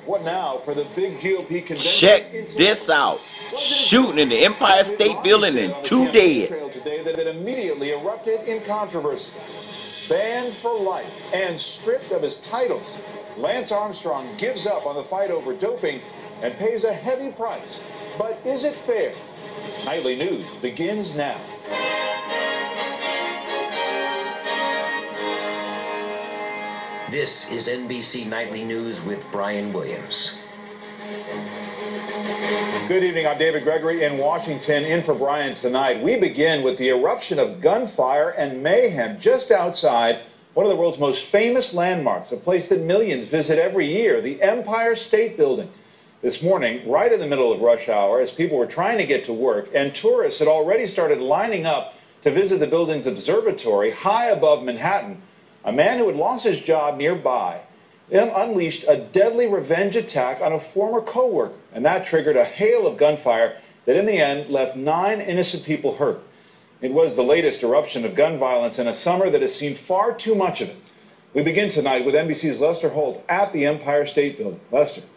What now for the big GOP convention? Check this out. Shooting in the Empire State Building and 2 dead. Today that immediately erupted in controversy. Banned for life and stripped of his titles, Lance Armstrong gives up on the fight over doping and pays a heavy price. But is it fair? Nightly News begins now. This is NBC Nightly News with Brian Williams. Good evening. I'm David Gregory in Washington, in for Brian tonight. We begin with the eruption of gunfire and mayhem just outside one of the world's most famous landmarks, a place that millions visit every year, the Empire State Building. This morning, right in the middle of rush hour, as people were trying to get to work and tourists had already started lining up to visit the building's observatory high above Manhattan, a man who had lost his job nearby unleashed a deadly revenge attack on a former co-worker, and that triggered a hail of gunfire that in the end left 9 innocent people hurt. It was the latest eruption of gun violence in a summer that has seen far too much of it. We begin tonight with NBC's Lester Holt at the Empire State Building. Lester.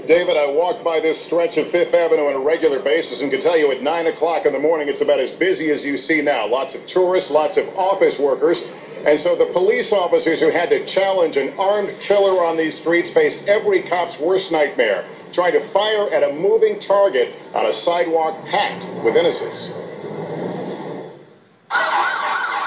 David, I walk by this stretch of Fifth Avenue on a regular basis and can tell you at 9 o'clock in the morning it's about as busy as you see now. Lots of tourists, lots of office workers. And so the police officers who had to challenge an armed killer on these streets face every cop's worst nightmare, trying to fire at a moving target on a sidewalk packed with innocents.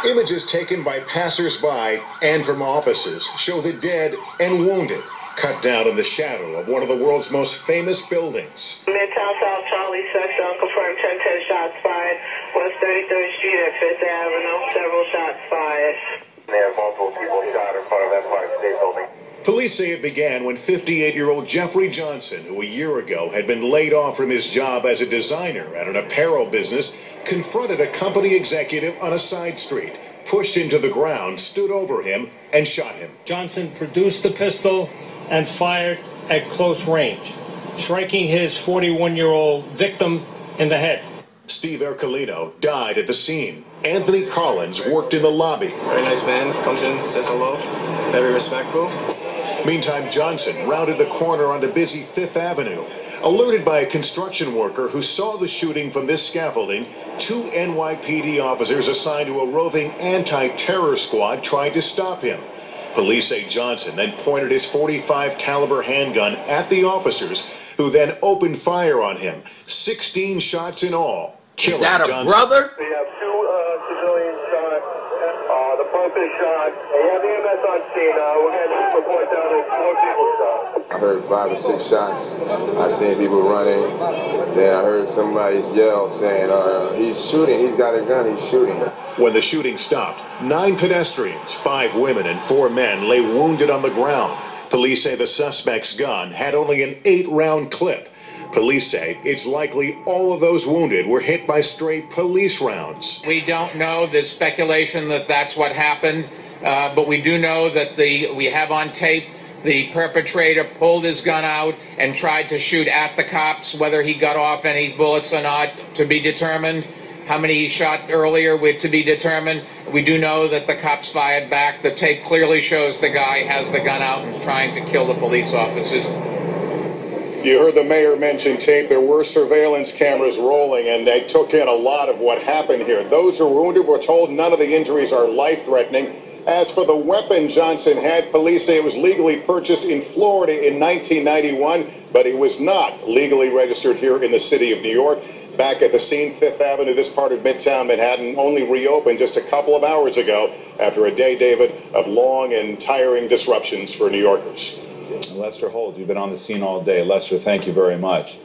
Images taken by passers-by and from offices show the dead and wounded cut down in the shadow of one of the world's most famous buildings. Midtown South Charlie sector, confirmed 10 shots fired. West 33rd Street at 5th Avenue, several shots fired. There are multiple people shot in front of Empire State Building. Police say it began when 58-year-old Jeffrey Johnson, who a year ago had been laid off from his job as a designer at an apparel business, confronted a company executive on a side street, pushed him to the ground, stood over him, and shot him. Johnson produced the pistol and fired at close range, striking his 41-year-old victim in the head. Steve Ercolino died at the scene. Anthony Collins worked in the lobby. Very nice man, comes in, says hello, very respectful. Meantime, Johnson rounded the corner onto busy Fifth Avenue. Alerted by a construction worker who saw the shooting from this scaffolding, 2 NYPD officers assigned to a roving anti-terror squad tried to stop him. Police say Johnson then pointed his .45 caliber handgun at the officers, who then opened fire on him. 16 shots in all. Is that a brother? We have 2 civilians shot. The pump is shot. We have the EMS on scene. We're going to report down that 4 people shot. I heard 5 or 6 shots. I seen people running. Then I heard somebody yell saying, he's shooting, he's got a gun, he's shooting. When the shooting stopped, 9 pedestrians, 5 women and 4 men lay wounded on the ground. Police say the suspect's gun had only an 8-round clip. Police say it's likely all of those wounded were hit by stray police rounds. We don't know. There's speculation that that's what happened, but we do know that we have on tape the perpetrator pulled his gun out and tried to shoot at the cops. Whether he got off any bullets or not, to be determined. How many he shot earlier, to be determined. We do know that the cops fired back. The tape clearly shows the guy has the gun out and is trying to kill the police officers. You heard the mayor mention tape. There were surveillance cameras rolling, and they took in a lot of what happened here. Those who were wounded were told none of the injuries are life-threatening. As for the weapon Johnson had, police say it was legally purchased in Florida in 1991, but it was not legally registered here in the city of New York. Back at the scene, Fifth Avenue, this part of Midtown Manhattan, only reopened just a couple of hours ago after a day, David, of long and tiring disruptions for New Yorkers. Lester Holt, you've been on the scene all day. Lester, thank you very much.